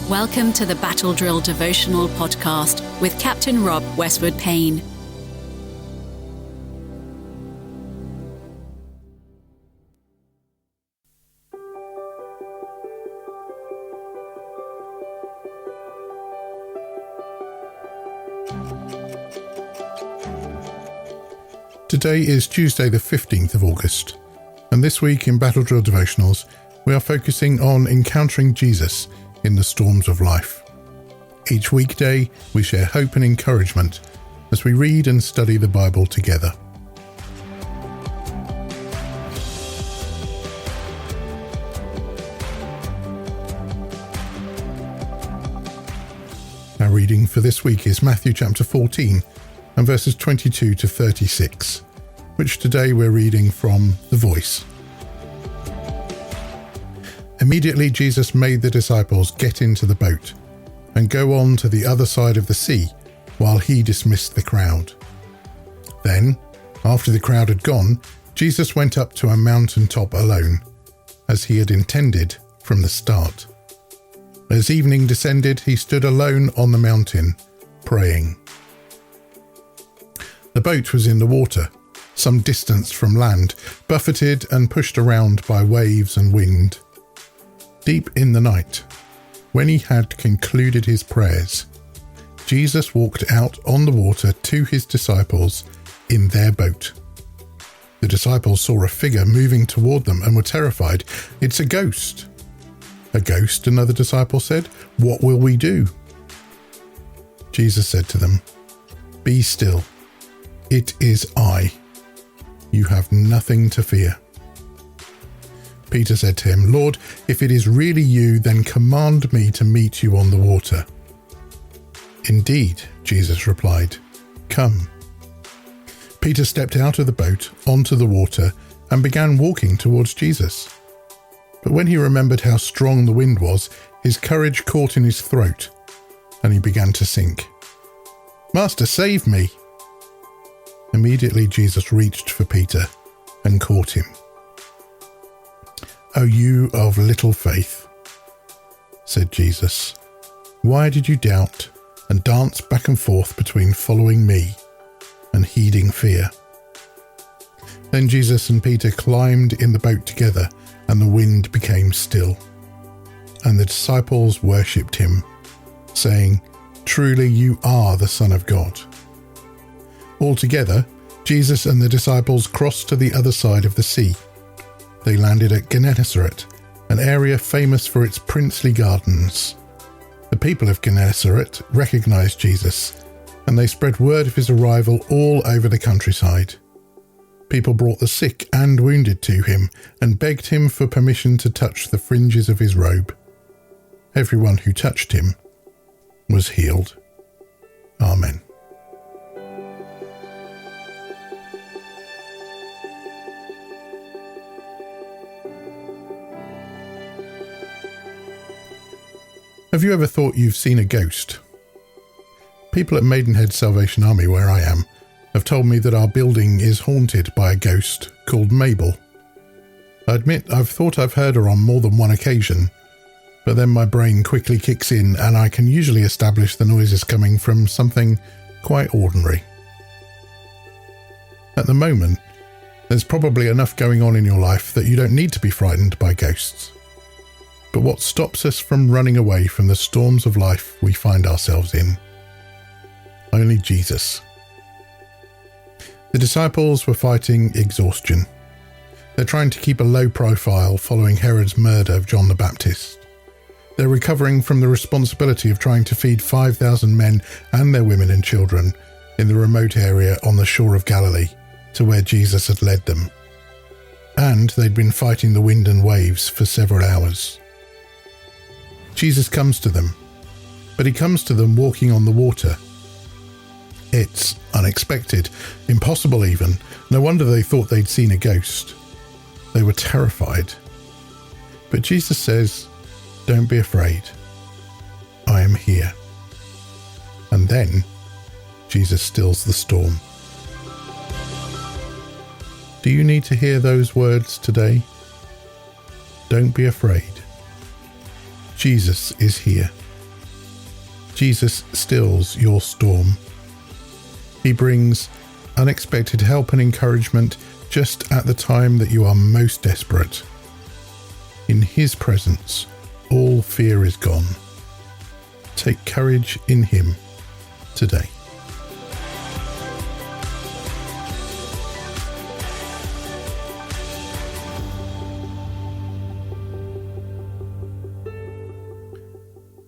Welcome to the Battle Drill Devotional Podcast with Captain Rob Westwood-Payne. Today is Tuesday the 15th of August, and this week in Battle Drill Devotionals we are focusing on encountering Jesus in the storms of life. Each weekday we share hope and encouragement as we read and study the Bible together. Our reading for this week is Matthew chapter 14 and verses 22 to 36, which today we're reading from The Voice. Immediately Jesus made the disciples get into the boat and go on to the other side of the sea while he dismissed the crowd. Then, after the crowd had gone, Jesus went up to a mountain top alone, as he had intended from the start. As evening descended, he stood alone on the mountain, praying. The boat was in the water, some distance from land, buffeted and pushed around by waves and wind. Deep in the night, when he had concluded his prayers, Jesus walked out on the water to his disciples in their boat. The disciples saw a figure moving toward them and were terrified. "It's a ghost." "A ghost?" another disciple said. "What will we do?" Jesus said to them, "Be still. It is I. You have nothing to fear." Peter said to him, "Lord, if it is really you, then command me to meet you on the water." "Indeed," Jesus replied, "come." Peter stepped out of the boat onto the water and began walking towards Jesus. But when he remembered how strong the wind was, his courage caught in his throat, and he began to sink. "Master, save me!" Immediately Jesus reached for Peter and caught him. "O you of little faith," said Jesus, "why did you doubt and dance back and forth between following me and heeding fear?" Then Jesus and Peter climbed in the boat together, and the wind became still. And the disciples worshipped him, saying, "Truly you are the Son of God." Altogether, Jesus and the disciples crossed to the other side of the sea. They landed at Gennesaret, an area famous for its princely gardens. The people of Gennesaret recognized Jesus, and they spread word of his arrival all over the countryside. People brought the sick and wounded to him and begged him for permission to touch the fringes of his robe. Everyone who touched him was healed. Amen. Have you ever thought you've seen a ghost? People at Maidenhead Salvation Army, where I am, have told me that our building is haunted by a ghost called Mabel. I admit I've thought I've heard her on more than one occasion, but then my brain quickly kicks in and I can usually establish the noise is coming from something quite ordinary. At the moment, there's probably enough going on in your life that you don't need to be frightened by ghosts. But what stops us from running away from the storms of life we find ourselves in? Only Jesus. The disciples were fighting exhaustion. They're trying to keep a low profile following Herod's murder of John the Baptist. They're recovering from the responsibility of trying to feed 5,000 men and their women and children in the remote area on the shore of Galilee to where Jesus had led them. And they'd been fighting the wind and waves for several hours. Jesus comes to them, but he comes to them walking on the water. It's unexpected, impossible even. No wonder they thought they'd seen a ghost. They were terrified. But Jesus says, "Don't be afraid. I am here." And then Jesus stills the storm. Do you need to hear those words today? Don't be afraid. Jesus is here. Jesus stills your storm. He brings unexpected help and encouragement just at the time that you are most desperate. In his presence, all fear is gone. Take courage in him today.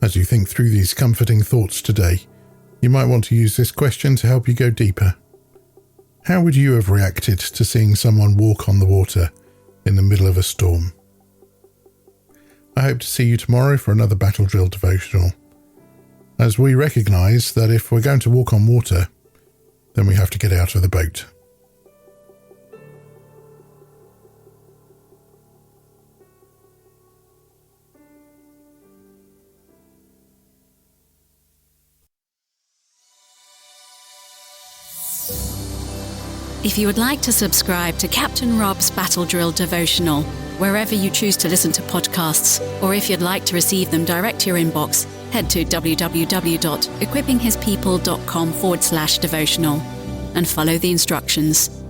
As you think through these comforting thoughts today, you might want to use this question to help you go deeper. How would you have reacted to seeing someone walk on the water in the middle of a storm? I hope to see you tomorrow for another Battle Drill devotional, as we recognise that if we're going to walk on water, then we have to get out of the boat. If you would like to subscribe to Captain Rob's Battle Drill devotional, wherever you choose to listen to podcasts, or if you'd like to receive them direct to your inbox, head to www.equippinghispeople.com/devotional and follow the instructions.